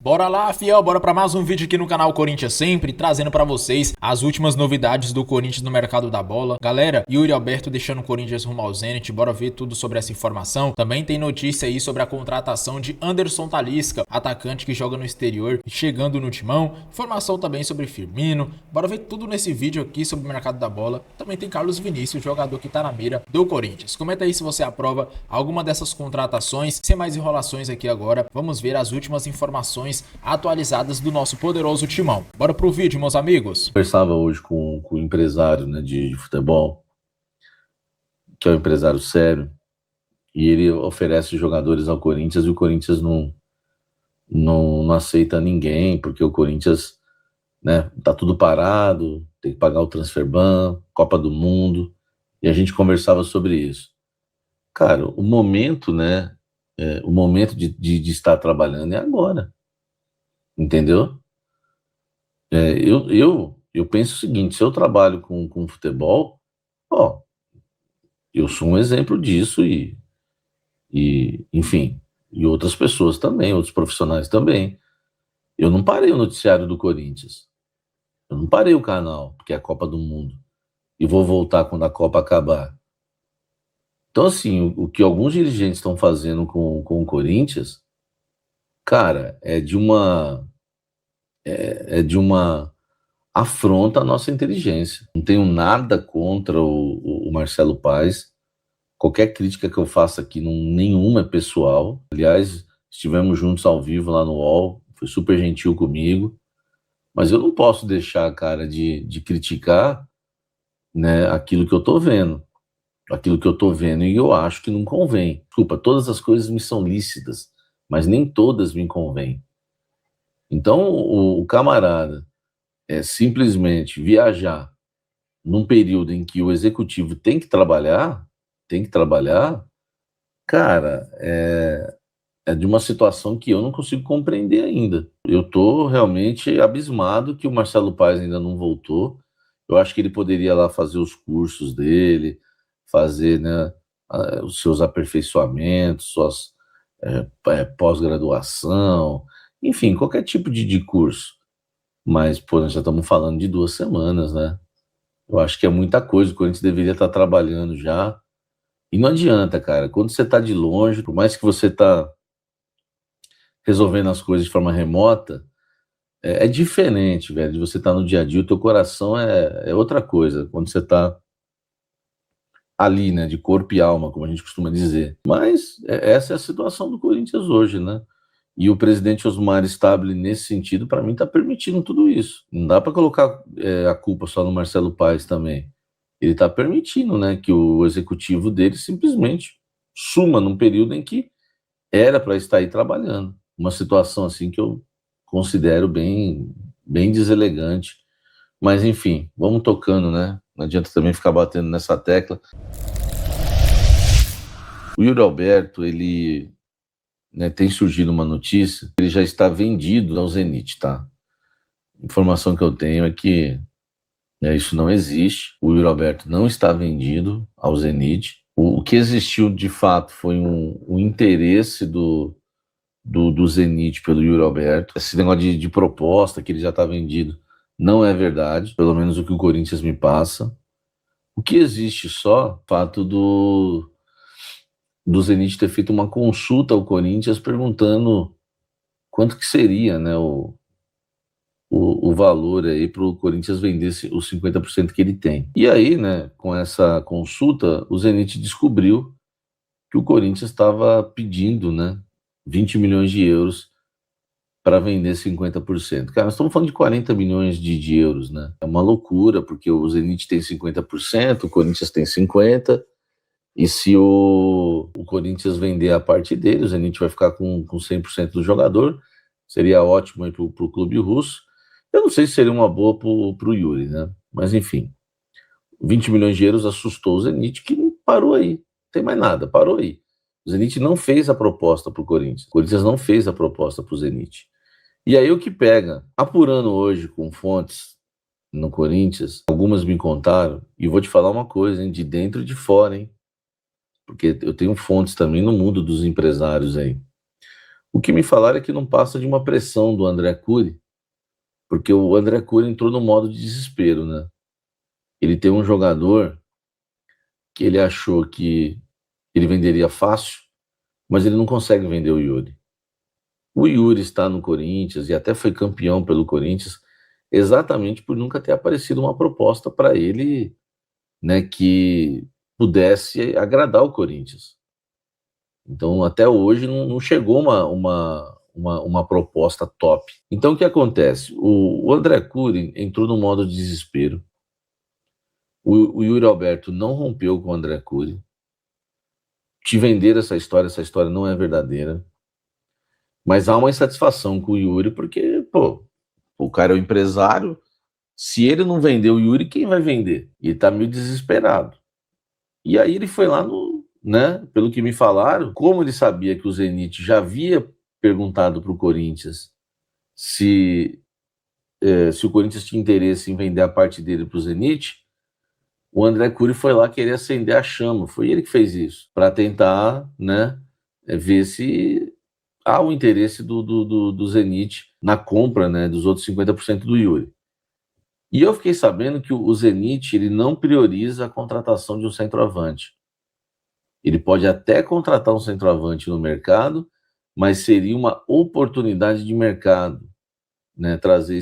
Bora lá, fiel, bora pra mais um vídeo aqui no canal Corinthians Sempre, trazendo pra vocês as últimas novidades do Corinthians no mercado da bola. Galera, Yuri Alberto deixando o Corinthians rumo ao Zenit, bora ver tudo sobre essa informação. Também tem notícia aí sobre a contratação de Anderson Talisca, atacante que joga no exterior, chegando no Timão. Informação também sobre Firmino, bora ver tudo nesse vídeo aqui sobre o mercado da bola. Também tem Carlos Vinícius, jogador que tá na mira do Corinthians. Comenta aí se você aprova alguma dessas contratações. Sem mais enrolações aqui agora, vamos ver as últimas informações atualizadas do nosso poderoso Timão. Bora pro vídeo, meus amigos. Conversava hoje com um empresário, né, de futebol, que é um empresário sério, e ele oferece jogadores ao Corinthians e o Corinthians não aceita ninguém, porque o Corinthians, né, tá tudo parado, tem que pagar o transfer ban, Copa do Mundo, e a gente conversava sobre isso. Cara, o momento, né, o momento de estar trabalhando é agora, entendeu? Eu penso o seguinte: se eu trabalho com futebol, ó, eu sou um exemplo disso enfim, e outras pessoas também, outros profissionais também. Eu não parei o noticiário do Corinthians, eu não parei o canal, porque é a Copa do Mundo, e vou voltar quando a Copa acabar. Então, assim, o que alguns dirigentes estão fazendo com o Corinthians, cara, é de uma afronta à nossa inteligência. Não tenho nada contra o Marcelo Paes. Qualquer crítica que eu faça aqui, nenhuma é pessoal. Aliás, estivemos juntos ao vivo lá no UOL, foi super gentil comigo. Mas eu não posso deixar, cara, de criticar, né, aquilo que eu tô vendo. Aquilo que eu tô vendo e eu acho que não convém. Desculpa, todas as coisas me são lícitas, mas nem todas me convêm. Então, o camarada simplesmente viajar num período em que o executivo tem que trabalhar, cara, é de uma situação que eu não consigo compreender ainda. Eu tô realmente abismado que o Marcelo Paes ainda não voltou. Eu acho que ele poderia lá fazer os cursos dele, fazer, né, os seus aperfeiçoamentos, suas pós-graduação, enfim, qualquer tipo de curso. Mas, pô, nós já estamos falando de 2 semanas, né? Eu acho que é muita coisa, o Corinthians deveria estar trabalhando já. E não adianta, cara, quando você está de longe, por mais que você está resolvendo as coisas de forma remota, é diferente, velho, de você estar no dia a dia, o teu coração é outra coisa, quando você está ali, né, de corpo e alma, como a gente costuma dizer. Mas essa é a situação do Corinthians hoje, né? E o presidente Osmar Stabile, nesse sentido, para mim, está permitindo tudo isso. Não dá para colocar a culpa só no Marcelo Paes também. Ele está permitindo, né, que o executivo dele simplesmente suma num período em que era para estar aí trabalhando. Uma situação assim que eu considero bem, bem deselegante. Mas, enfim, vamos tocando, né? Não adianta também ficar batendo nessa tecla. O Yuri Alberto, ele, né, tem surgido uma notícia, ele já está vendido ao Zenit, tá? A informação que eu tenho é que isso não existe. O Yuri Alberto não está vendido ao Zenit. O que existiu de fato foi um interesse do Zenit pelo Yuri Alberto. Esse negócio de proposta que ele já está vendido não é verdade, pelo menos o que o Corinthians me passa. O que existe só, o fato do Zenit ter feito uma consulta ao Corinthians perguntando quanto que seria, né, o valor aí para o Corinthians vender os 50% que ele tem. E aí, né, com essa consulta, o Zenit descobriu que o Corinthians estava pedindo, né, 20 milhões de euros para vender 50%. Cara, nós estamos falando de 40 milhões de euros, né? É uma loucura, porque o Zenit tem 50%, o Corinthians tem 50%, e se o Corinthians vender a parte dele, o Zenit vai ficar com 100% do jogador, seria ótimo aí para o clube russo. Eu não sei se seria uma boa para o Yuri, né? Mas enfim, 20 milhões de euros assustou o Zenit, que parou aí, não tem mais nada, parou aí. O Zenit não fez a proposta para o Corinthians, o Corinthians não fez a proposta para o Zenit. E aí o que pega? Apurando hoje com fontes no Corinthians, algumas me contaram, e vou te falar uma coisa, hein, de dentro e de fora, hein? Porque eu tenho fontes também no mundo dos empresários aí. O que me falaram é que não passa de uma pressão do André Cury, porque o André Cury entrou no modo de desespero, né? Ele tem um jogador que ele achou que ele venderia fácil, mas ele não consegue vender o Yuri. O Yuri está no Corinthians e até foi campeão pelo Corinthians exatamente por nunca ter aparecido uma proposta para ele, né, que pudesse agradar o Corinthians. Então, até hoje não chegou uma proposta top. Então, o que acontece? O André Cury entrou no modo de desespero. O Yuri Alberto não rompeu com o André Cury. Te venderam essa história não é verdadeira. Mas há uma insatisfação com o Yuri, porque, pô, o cara é o empresário. Se ele não vender o Yuri, quem vai vender? E ele tá meio desesperado. E aí ele foi lá no, né, pelo que me falaram, como ele sabia que o Zenit já havia perguntado para o Corinthians se o Corinthians tinha interesse em vender a parte dele para o Zenit, o André Cury foi lá querer acender a chama. Foi ele que fez isso, para tentar, né, ver se há o interesse do Zenit na compra, né, dos outros 50% do Yuri. E eu fiquei sabendo que o Zenit ele não prioriza a contratação de um centroavante. Ele pode até contratar um centroavante no mercado, mas seria uma oportunidade de mercado, né, trazer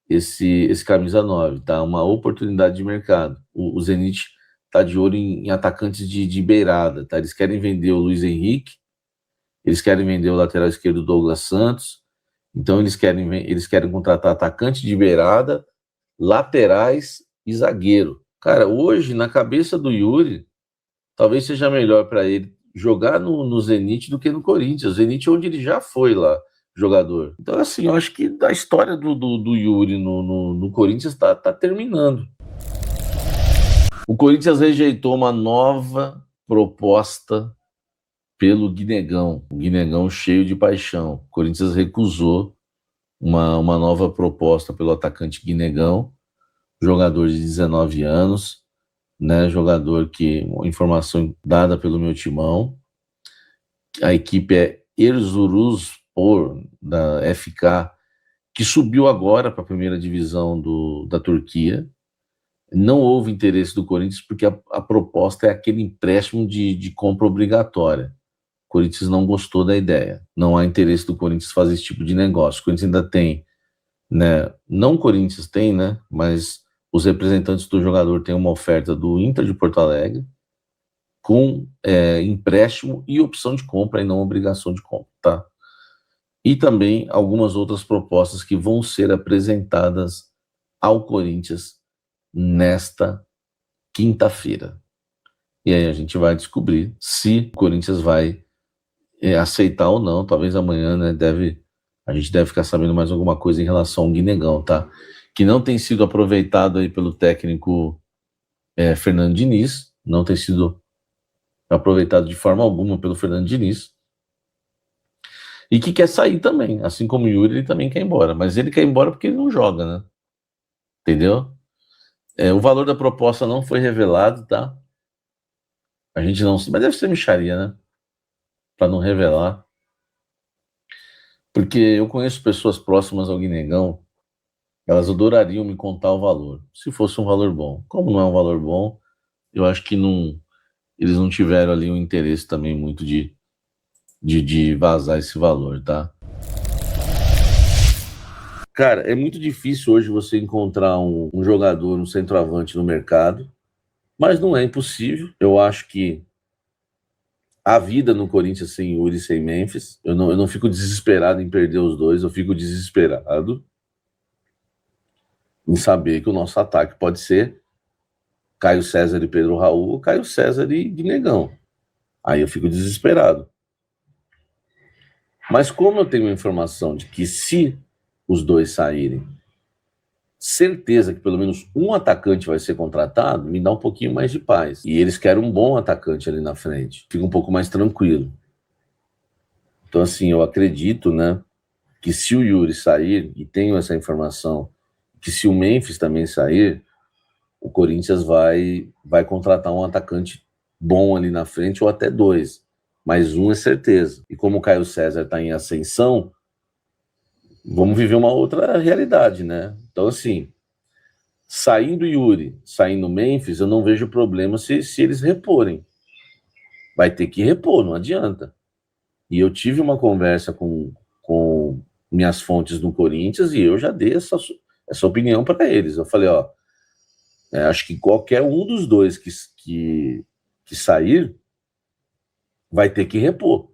esse camisa 9, tá? Uma oportunidade de mercado. O Zenit está de olho em atacantes de beirada, tá? Eles querem vender o Luiz Henrique, eles querem vender o lateral esquerdo Douglas Santos, então eles querem contratar atacante de beirada, laterais e zagueiro. Cara, hoje, na cabeça do Yuri, talvez seja melhor para ele jogar no Zenit do que no Corinthians. O Zenit é onde ele já foi lá, jogador. Então, assim, eu acho que a história do Yuri no Corinthians está terminando. O Corinthians rejeitou uma nova proposta pelo Guinegão. O Guinegão cheio de paixão. O Corinthians recusou uma nova proposta pelo atacante Guinegão, jogador de 19 anos, né, jogador que, informação dada pelo meu timão, a equipe é Erzurumspor, da FK, que subiu agora para a primeira divisão da Turquia. Não houve interesse do Corinthians porque a proposta é aquele empréstimo de compra obrigatória. O Corinthians não gostou da ideia. Não há interesse do Corinthians fazer esse tipo de negócio. O Corinthians ainda tem, né? Não o Corinthians tem, né? Mas os representantes do jogador têm uma oferta do Inter de Porto Alegre com empréstimo e opção de compra e não obrigação de compra, tá? E também algumas outras propostas que vão ser apresentadas ao Corinthians nesta quinta-feira. E aí a gente vai descobrir se o Corinthians vai aceitar ou não. Talvez amanhã, né, a gente deve ficar sabendo mais alguma coisa em relação ao Guinegão, tá? Que não tem sido aproveitado aí pelo técnico Fernando Diniz, não tem sido aproveitado de forma alguma pelo Fernando Diniz, e que quer sair também, assim como o Yuri, ele também quer ir embora, mas ele quer ir embora porque ele não joga, né? Entendeu? O valor da proposta não foi revelado, tá? A gente não... Mas deve ser mixaria, né? Para não revelar. Porque eu conheço pessoas próximas ao Guinegão, elas adorariam me contar o valor, se fosse um valor bom. Como não é um valor bom, eu acho que eles não tiveram ali um interesse também muito de vazar esse valor, tá? Cara, é muito difícil hoje você encontrar um jogador, um centroavante no mercado, mas não é impossível. Eu acho que a vida no Corinthians sem Yuri e sem Memphis, eu não fico desesperado em perder os dois, eu fico desesperado em saber que o nosso ataque pode ser Caio César e Pedro Raul, ou Caio César e Guinegão. Aí eu fico desesperado. Mas como eu tenho a informação de que se os dois saírem, certeza que pelo menos um atacante vai ser contratado, me dá um pouquinho mais de paz. E eles querem um bom atacante ali na frente. Fica um pouco mais tranquilo. Então, assim, eu acredito, né, que se o Yuri sair, e tenho essa informação, que se o Memphis também sair, o Corinthians vai contratar um atacante bom ali na frente, ou até dois. mais um é certeza. E como o Caio César está em ascensão, vamos viver uma outra realidade, né? Então, assim, saindo Yuri, saindo Memphis, eu não vejo problema se eles reporem. Vai ter que repor, não adianta. E eu tive uma conversa com minhas fontes no Corinthians e eu já dei essa opinião para eles. Eu falei, ó, acho que qualquer um dos dois que sair vai ter que repor.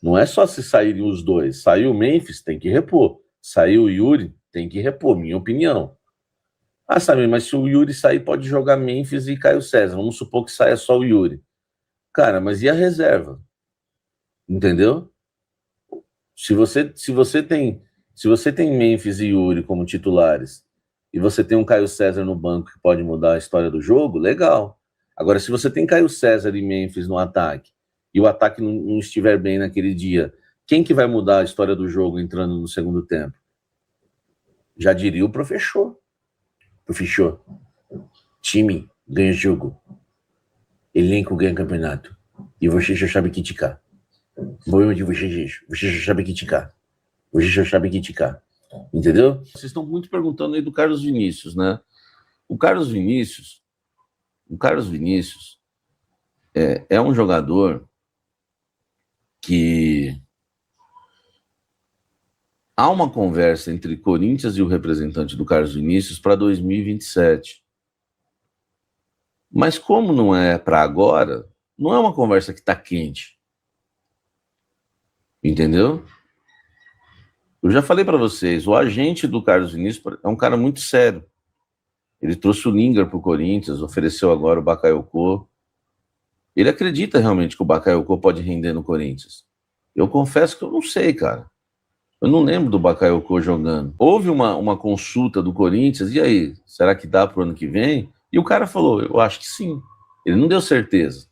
Não é só se saírem os dois. Saiu o Memphis, tem que repor. Saiu o Yuri, tem que repor, minha opinião. Ah, sabe, mas se o Yuri sair, pode jogar Memphis e Caio César. Vamos supor que saia só o Yuri. Cara, mas e a reserva? Entendeu? Se você tem Memphis e Yuri como titulares e você tem um Caio César no banco que pode mudar a história do jogo, legal. Agora, se você tem Caio César e Memphis no ataque e o ataque não estiver bem naquele dia, quem que vai mudar a história do jogo entrando no segundo tempo? Já diria o professor. Professor, time ganha jogo, elenco ganha campeonato e você já sabe criticar. Problema de vocês, você já sabe criticar. Você já sabe criticar. Entendeu? Vocês estão muito perguntando aí do Carlos Vinícius, né? O Carlos Vinícius é um jogador que há uma conversa entre Corinthians e o representante do Carlos Vinícius para 2027. Mas como não é para agora, não é uma conversa que está quente. Entendeu? Eu já falei para vocês, o agente do Carlos Vinícius é um cara muito sério. Ele trouxe o Lingard para o Corinthians, ofereceu agora o Bakayoko. Ele acredita realmente que o Bakayoko pode render no Corinthians. Eu confesso que eu não sei, cara. Eu não lembro do Bakayoko jogando. Houve uma consulta do Corinthians, e aí, será que dá para o ano que vem? E o cara falou, eu acho que sim. Ele não deu certeza.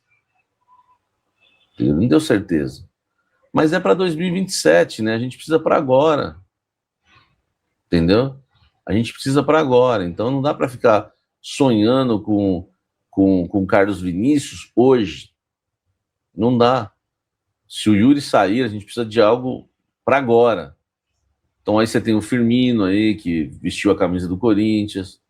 Mas é para 2027, né? A gente precisa para agora. Entendeu? A gente precisa para agora. Então não dá para ficar sonhando com Carlos Vinícius hoje. Não dá. Se o Yuri sair, a gente precisa de algo para agora. Então aí você tem o Firmino aí, que vestiu a camisa do Corinthians.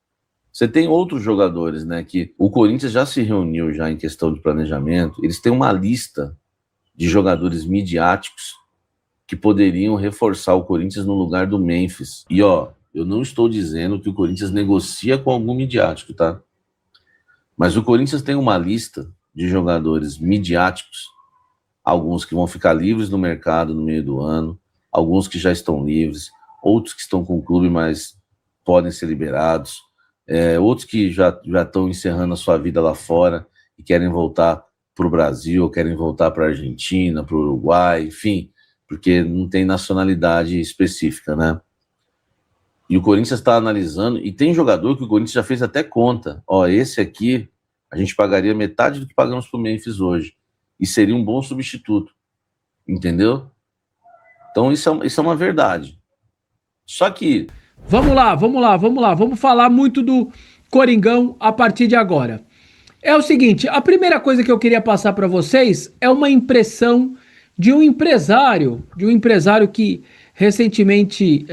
Você tem outros jogadores, né? Que o Corinthians já se reuniu já em questão de planejamento. Eles têm uma lista de jogadores midiáticos que poderiam reforçar o Corinthians no lugar do Memphis. E ó, eu não estou dizendo que o Corinthians negocia com algum midiático, tá? Mas o Corinthians tem uma lista de jogadores midiáticos, alguns que vão ficar livres no mercado no meio do ano, alguns que já estão livres, outros que estão com o clube, mas podem ser liberados, outros que já estão encerrando a sua vida lá fora e querem voltar para o Brasil, querem voltar para a Argentina, para o Uruguai, enfim, porque não tem nacionalidade específica, né? E o Corinthians está analisando, e tem jogador que o Corinthians já fez até conta. Ó, esse aqui, a gente pagaria metade do que pagamos para o Memphis hoje, e seria um bom substituto, entendeu? Então isso é uma verdade. Só que... Vamos lá. Vamos falar muito do Coringão a partir de agora. É o seguinte, a primeira coisa que eu queria passar para vocês é uma impressão de um empresário que recentemente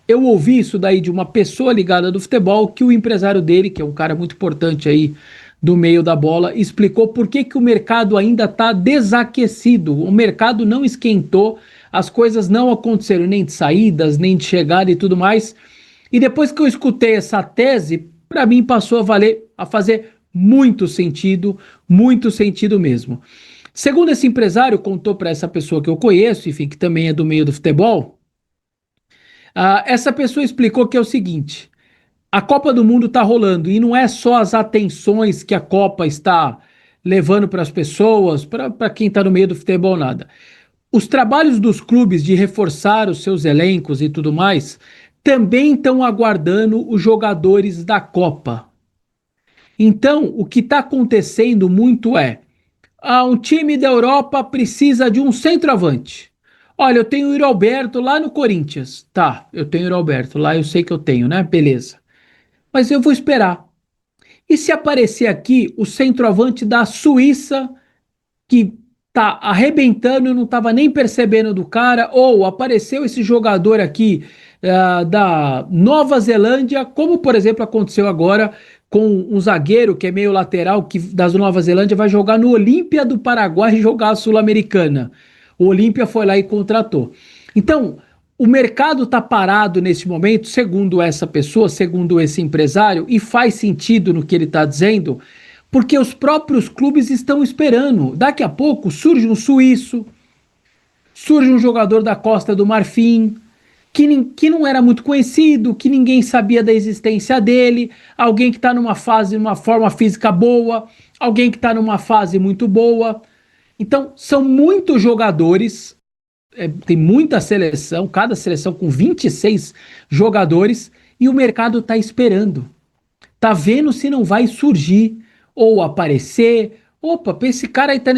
eu ouvi isso daí de uma pessoa ligada do futebol, que o empresário dele, que é um cara muito importante aí do meio da bola, explicou por que o mercado ainda está desaquecido, o mercado não esquentou, as coisas não aconteceram nem de saídas, nem de chegada e tudo mais, e depois que eu escutei essa tese, para mim passou a fazer muito sentido mesmo. Segundo esse empresário contou para essa pessoa que eu conheço, enfim, que também é do meio do futebol, essa pessoa explicou que é o seguinte: a Copa do Mundo está rolando e não é só as atenções que a Copa está levando para as pessoas, para quem está no meio do futebol, nada. Os trabalhos dos clubes de reforçar os seus elencos e tudo mais também estão aguardando os jogadores da Copa. Então, o que está acontecendo muito um time da Europa precisa de um centroavante. Olha, eu tenho o Yuri Alberto lá no Corinthians. Tá, eu tenho o Yuri Alberto lá, eu sei que eu tenho, né? Beleza. Mas eu vou esperar. E se aparecer aqui o centroavante da Suíça, que tá arrebentando, eu não estava nem percebendo do cara, ou apareceu esse jogador aqui da Nova Zelândia, como por exemplo aconteceu agora com um zagueiro que é meio lateral que das Nova Zelândia vai jogar no Olímpia do Paraguai e jogar a Sul-Americana. O Olímpia foi lá e contratou. Então, o mercado está parado nesse momento, segundo essa pessoa, segundo esse empresário, e faz sentido no que ele está dizendo, porque os próprios clubes estão esperando. Daqui a pouco surge um suíço, surge um jogador da Costa do Marfim, que não era muito conhecido, que ninguém sabia da existência dele, alguém que está numa fase, numa forma física boa, alguém que está numa fase muito boa. Então, são muitos jogadores, tem muita seleção, cada seleção com 26 jogadores, e o mercado está esperando. Tá vendo se não vai surgir ou aparecer. Opa, esse cara aí tá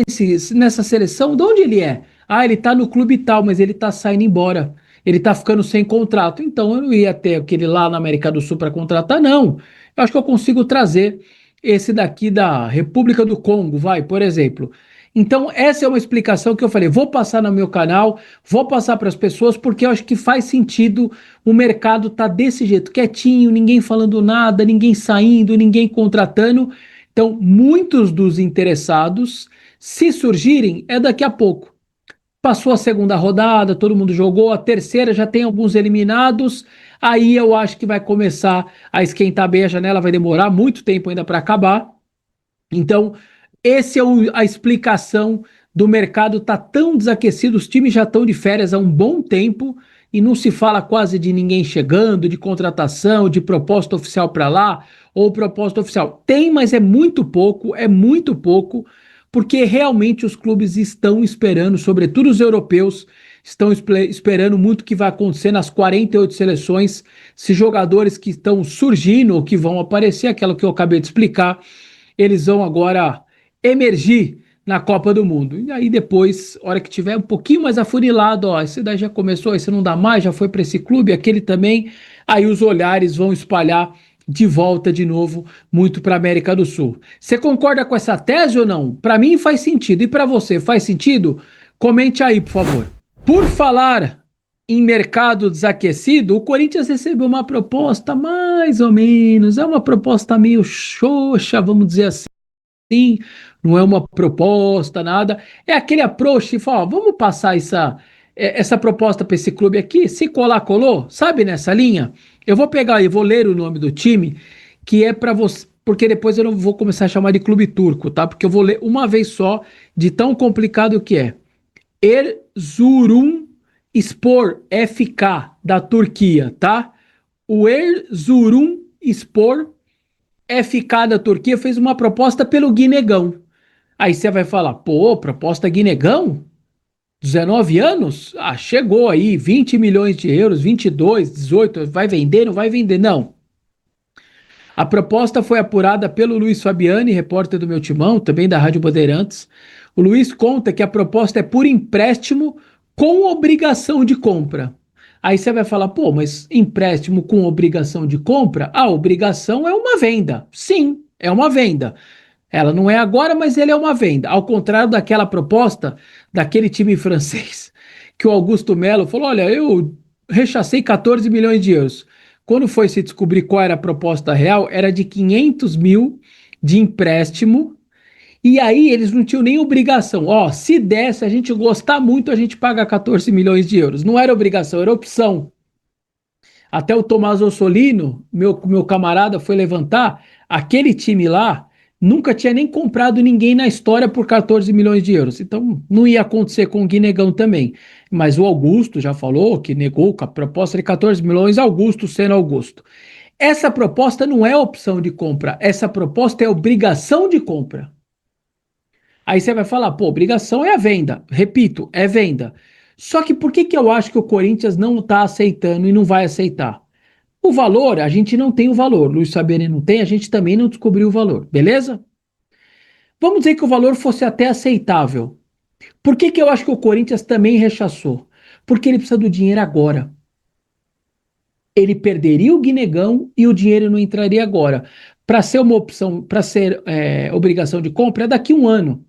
nessa seleção, de onde ele é? Ah, ele tá no clube tal, mas ele tá saindo embora. Ele tá ficando sem contrato. Então eu não ia ter aquele lá na América do Sul para contratar, não. Eu acho que eu consigo trazer esse daqui da República do Congo, vai, por exemplo. Então, essa é uma explicação que eu falei, vou passar no meu canal, vou passar para as pessoas, porque eu acho que faz sentido o mercado tá desse jeito, quietinho, ninguém falando nada, ninguém saindo, ninguém contratando. Então, muitos dos interessados, se surgirem, é daqui a pouco. Passou a segunda rodada, todo mundo jogou, a terceira já tem alguns eliminados, aí eu acho que vai começar a esquentar bem a janela, vai demorar muito tempo ainda para acabar. Então, essa é a explicação do mercado tá tão desaquecido, os times já estão de férias há um bom tempo e não se fala quase de ninguém chegando, de contratação, de proposta oficial para lá ou proposta oficial. Tem, mas é muito pouco, porque realmente os clubes estão esperando, sobretudo os europeus, estão esperando muito o que vai acontecer nas 48 seleções, se jogadores que estão surgindo ou que vão aparecer, aquela que eu acabei de explicar, eles vão agora emergir na Copa do Mundo. E aí depois, hora que tiver um pouquinho mais afunilado, ó, esse daí já começou, esse não dá mais, já foi para esse clube, aquele também, aí os olhares vão espalhar de volta de novo muito para América do Sul. Você concorda com essa tese ou não? Para mim faz sentido. E para você, faz sentido? Comente aí, por favor. Por falar em mercado desaquecido, o Corinthians recebeu uma proposta mais ou menos, é uma proposta meio xoxa, vamos dizer assim, não é uma proposta, nada, é aquele approach, fala, ó, vamos passar essa proposta para esse clube aqui, se colar, colou, sabe nessa linha? Eu vou pegar e vou ler o nome do time, que é para você, porque depois eu não vou começar a chamar de clube turco, tá? Porque eu vou ler uma vez só, de tão complicado que é. Erzurum Spor FK da Turquia, tá? O Erzurum Spor FK da Turquia fez uma proposta pelo Guinegão. Aí você vai falar, pô, proposta Guinegão? 19 anos? Ah, chegou aí, 20 milhões de euros, 22, 18, vai vender, não vai vender? Não. A proposta foi apurada pelo Luiz Fabiani, repórter do meu timão, também da Rádio Bandeirantes. O Luiz conta que a proposta é por empréstimo com obrigação de compra. Aí você vai falar, pô, mas empréstimo com obrigação de compra? A obrigação é uma venda. Sim, é uma venda. Ela não é agora, mas ele é uma venda. Ao contrário daquela proposta daquele time francês, que o Augusto Melo falou, olha, eu rechacei 14 milhões de euros. Quando foi se descobrir qual era a proposta real, era de 500 mil de empréstimo, e aí eles não tinham nem obrigação. Ó, se desse, a gente gostar muito, a gente paga 14 milhões de euros. Não era obrigação, era opção. Até o Tomás Ossolino, meu camarada, foi levantar, aquele time lá nunca tinha nem comprado ninguém na história por 14 milhões de euros. Então não ia acontecer com o Guinegão também. Mas o Augusto já falou que negou a proposta de 14 milhões, Augusto sendo Augusto. Essa proposta não é opção de compra, essa proposta é obrigação de compra. Aí você vai falar, pô, obrigação é a venda. Repito, é venda. Só que por que eu acho que o Corinthians não está aceitando e não vai aceitar? O valor, a gente não tem o valor. Luiz Fabiani não tem, a gente também não descobriu o valor, beleza? Vamos dizer que o valor fosse até aceitável. Por que eu acho que o Corinthians também rechaçou? Porque ele precisa do dinheiro agora. Ele perderia o Guinegão e o dinheiro não entraria agora. Para ser uma opção, para ser obrigação de compra, é daqui um ano.